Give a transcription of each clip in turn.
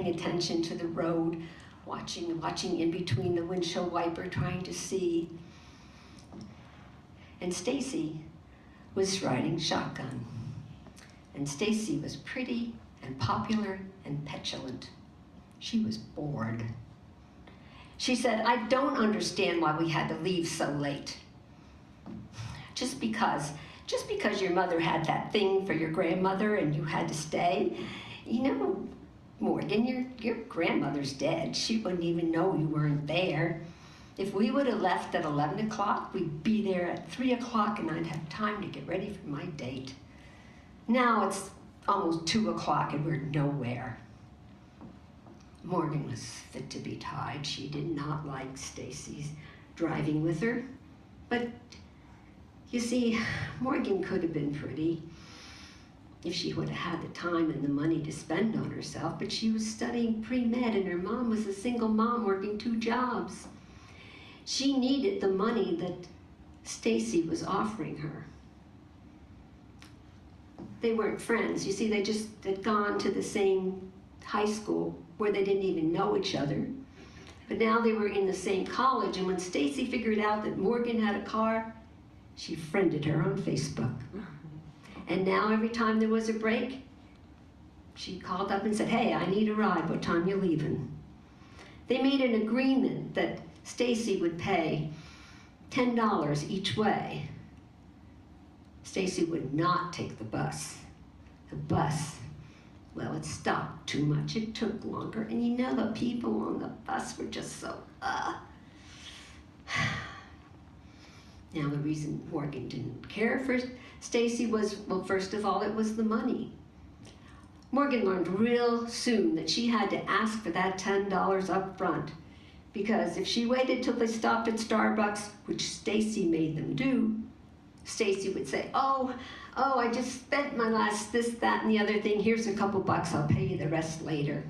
paying attention to the road, watching in between the windshield wiper, trying to see. And Stacy was riding shotgun. And Stacy was pretty and popular and petulant. She was bored. She said, "I don't understand why we had to leave so late. Just because your mother had that thing for your grandmother and you had to stay. You know, Morgan, your grandmother's dead. She wouldn't even know you weren't there. If we would have left at 11 o'clock, we'd be there at 3 o'clock and I'd have time to get ready for my date. Now it's almost 2 o'clock and we're nowhere." Morgan was fit to be tied. She did not like Stacy's driving with her. But you see, Morgan could have been pretty if she would have had the time and the money to spend on herself, but she was studying pre-med and her mom was a single mom working 2 jobs. She needed the money that Stacy was offering her. They weren't friends. You see, they just had gone to the same high school where they didn't even know each other. But now they were in the same college, and when Stacy figured out that Morgan had a car, she friended her on Facebook. And now every time there was a break, she called up and said, "Hey, I need a ride. What time you leaving?" They made an agreement that Stacy would pay $10 each way. Stacy would not take the bus. The bus, well, it stopped too much. It took longer. And you know, the people on the bus were just so, Now, the reason Morgan didn't care for Stacy was, well, first of all, it was the money. Morgan learned real soon that she had to ask for that $10 up front, because if she waited till they stopped at Starbucks, which Stacy made them do, Stacy would say, oh, I just spent my last this, that, and the other thing. Here's a couple bucks. I'll pay you the rest later.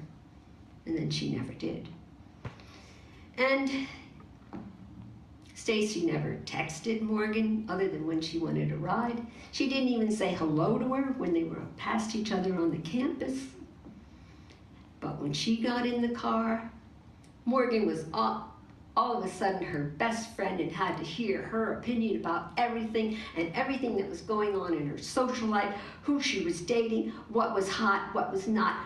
And then she never did. And Stacy never texted Morgan other than when she wanted a ride. She didn't even say hello to her when they were past each other on the campus. But when she got in the car, Morgan was all of a sudden her best friend and had to hear her opinion about everything and everything that was going on in her social life, who she was dating, what was hot, what was not.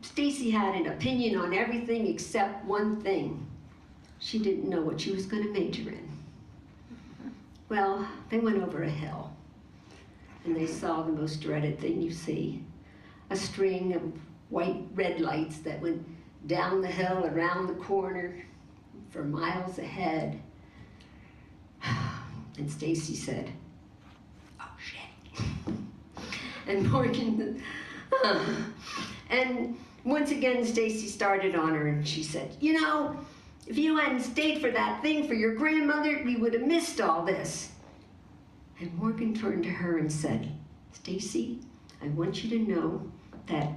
Stacy had an opinion on everything except one thing. She didn't know what she was going to major in. Well, they went over a hill, and they saw the most dreaded thing you see, a string of white red lights that went down the hill, around the corner, for miles ahead. And Stacy said, "Oh, shit." And Morgan, and once again, Stacy started on her, and she said, "You know, if you hadn't stayed for that thing for your grandmother, we would have missed all this." And Morgan turned to her and said, "Stacy, I want you to know that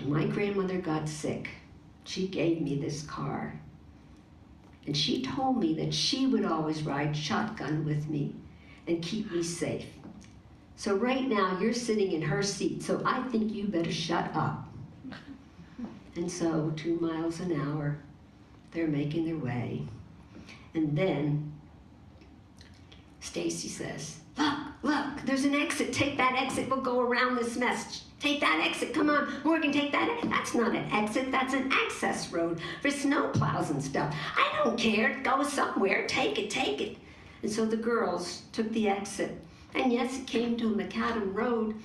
when my grandmother got sick, she gave me this car. And she told me that she would always ride shotgun with me and keep me safe. So right now, you're sitting in her seat, so I think you better shut up." And so, 2 miles an hour, they're making their way. And then Stacy says, look, there's an exit. Take that exit. We'll go around this mess. Take that exit. Come on, Morgan, take that. That's not an exit. That's an access road for snow plows and stuff. I don't care. Go somewhere. Take it. And so the girls took the exit. And yes, it came to a macadam road,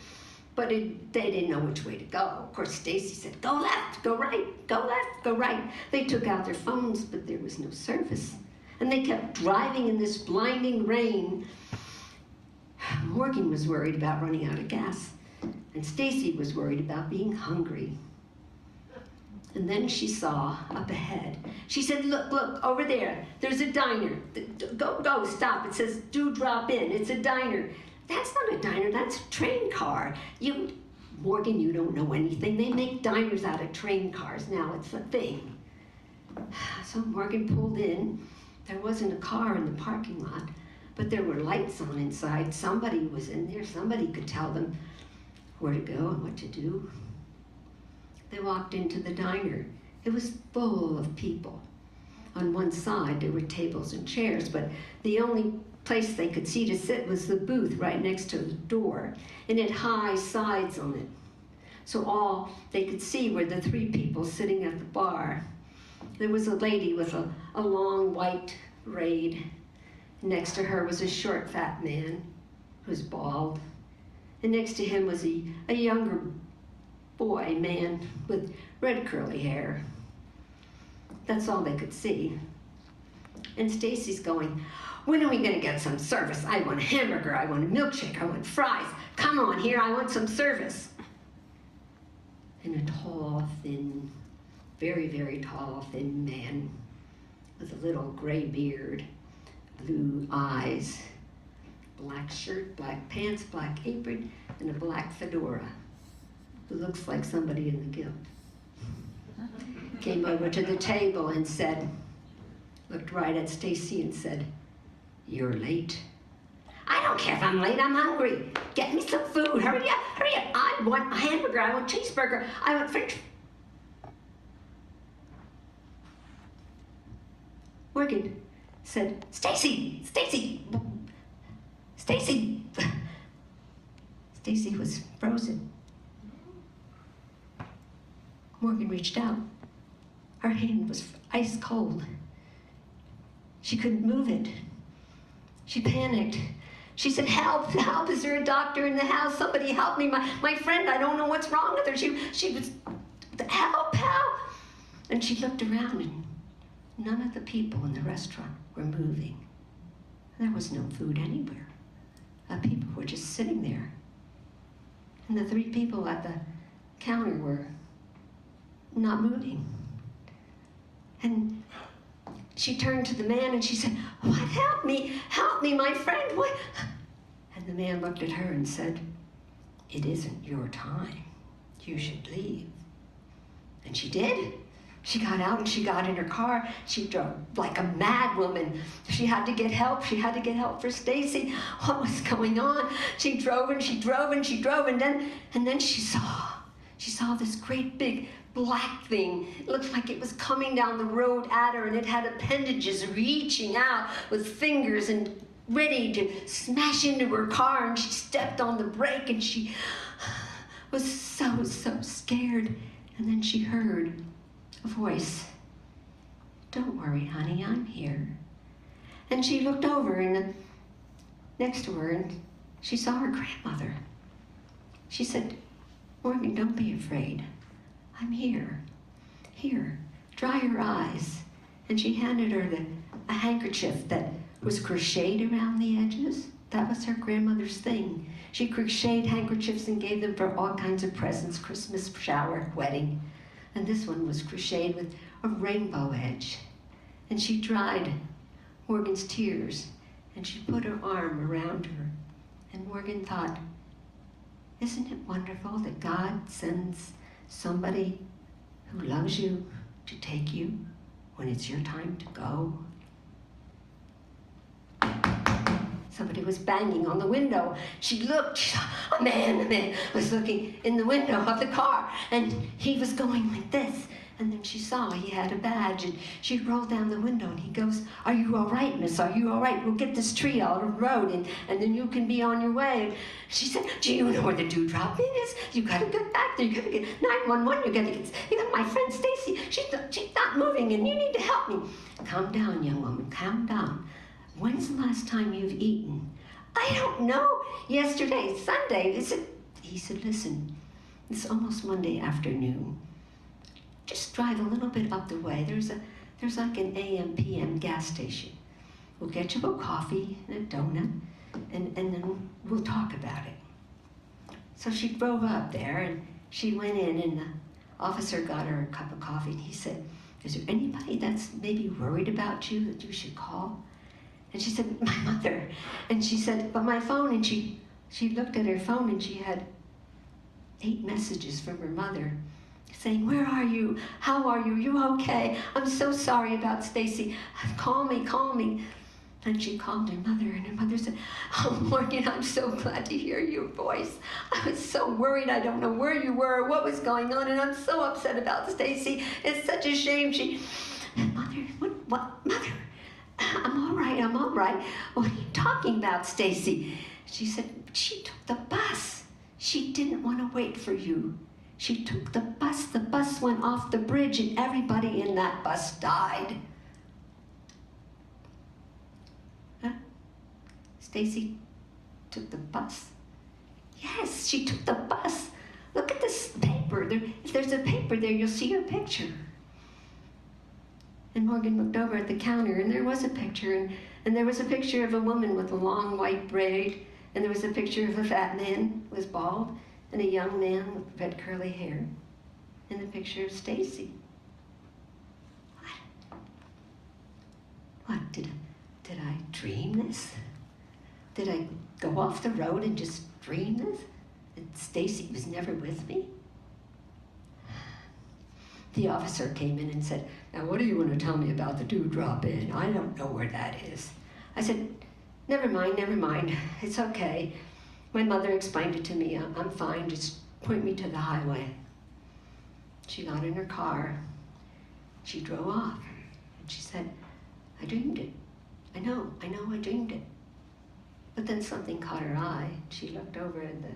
but they didn't know which way to go. Of course, Stacy said, "Go left, go right, go left, go right." They took out their phones, but there was no service. And they kept driving in this blinding rain. Morgan was worried about running out of gas, and Stacy was worried about being hungry. And then she saw up ahead. She said, look, over there, there's a diner. Go, stop. It says, "Do drop in." It's a diner. That's not a diner, that's a train car. Morgan, you don't know anything. They make diners out of train cars now. It's a thing. So Morgan pulled in. There wasn't a car in the parking lot, but there were lights on inside. Somebody was in there. Somebody could tell them where to go and what to do. They walked into the diner. It was full of people. On one side, there were tables and chairs, but the only place they could see to sit was the booth right next to the door, and it had high sides on it. So all they could see were the three people sitting at the bar. There was a lady with a long white braid. Next to her was a short, fat man who was bald. And next to him was a younger man with red curly hair. That's all they could see. And Stacy's going, when are we going to get some service? I want a hamburger, I want a milkshake, I want fries. Come on here, I want some service. And a tall, thin, very, very tall, thin man with a little gray beard, blue eyes, black shirt, black pants, black apron, and a black fedora, who looks like somebody in the Guild. Came over to the table and said, looked right at Stacy and said, "You're late." "I don't care if I'm late, I'm hungry. Get me some food, hurry up, hurry up. I want a hamburger, I want a cheeseburger, I want French." Morgan said, "Stacy, Stacy, Stacy." Stacy was frozen. Morgan reached out. Her hand was ice cold. She couldn't move it. She panicked. She said, "Help, help, is there a doctor in the house? Somebody help me, my friend, I don't know what's wrong with her. She was, help, help." And she looked around and none of the people in the restaurant were moving. There was no food anywhere. People were just sitting there. And the three people at the counter were not moving. And she turned to the man and she said, "What, help me, my friend, what?" And the man looked at her and said, "It isn't your time. You should leave." And she did. She got out and she got in her car. She drove like a mad woman. She had to get help. She had to get help for Stacy. What was going on? She drove and she drove and she drove, and then she saw this great big black thing. It looked like it was coming down the road at her, and it had appendages reaching out with fingers and ready to smash into her car, and she stepped on the brake and she was so scared. And then she heard a voice, "Don't worry, honey, I'm here." And she looked over and next to her and she saw her grandmother. She said, "Morgan, don't be afraid. I'm here. Here, dry your eyes." And she handed her a handkerchief that was crocheted around the edges. That was her grandmother's thing. She crocheted handkerchiefs and gave them for all kinds of presents, Christmas, shower, wedding. And this one was crocheted with a rainbow edge. And she dried Morgan's tears, and she put her arm around her. And Morgan thought, isn't it wonderful that God sends somebody who loves you to take you when it's your time to go? Somebody was banging on the window. She looked, she saw a man was looking in the window of the car, and he was going like this. And then she saw he had a badge, and she rolled down the window, and he goes, "Are you all right, miss? Are you all right? We'll get this tree out of the road, and then you can be on your way." And she said, "Do you know where the dewdrop is? You gotta get back there. You gotta get 911. You got my friend Stacy. She's not moving, and you need to help me." "Calm down, young woman, calm down. When's the last time you've eaten?" "I don't know. Yesterday, Sunday." He said, "Listen, it's almost Monday afternoon. Just drive a little bit up the way. There's like an AM, PM gas station. We'll get you a coffee and a donut, and then we'll talk about it." So she drove up there, and she went in, and the officer got her a cup of coffee, and he said, "Is there anybody that's maybe worried about you that you should call?" And she said, "My mother." And she said, "But my phone," and she looked at her phone, and she had 8 messages from her mother saying, "Where are you? How are you? You okay? I'm so sorry about Stacy. Call me, call me." Then she called her mother, and her mother said, "Oh, Morgan, I'm so glad to hear your voice. I was so worried. I don't know where you were or what was going on, and I'm so upset about Stacy. It's such a shame she..." "Mother, what, Mother? I'm all right, I'm all right. What are you talking about, Stacy?" She said, "She took the bus. She didn't want to wait for you. She took the bus. The bus went off the bridge, and everybody in that bus died." Stacy took the bus? Yes, she took the bus. Look at this paper. If there's a paper there, you'll see her picture. And Morgan looked over at the counter, and there was a picture, and there was a picture of a woman with a long white braid, and there was a picture of a fat man who was bald, and a young man with red curly hair, and a picture of Stacy. What? Did I dream this? Did I go off the road and just dream this? That Stacy was never with me? The officer came in and said, "Now what do you want to tell me about the Dewdrop Inn? I don't know where that is." I said, never mind, it's okay. My mother explained it to me, I'm fine, just point me to the highway." She got in her car, she drove off, and she said, "I dreamed it. I know, I dreamed it." But then something caught her eye. She looked over at the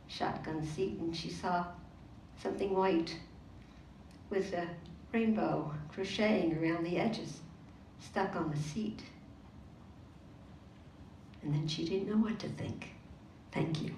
shotgun seat, and she saw something white with a rainbow crocheting around the edges, stuck on the seat. And then she didn't know what to think. Thank you.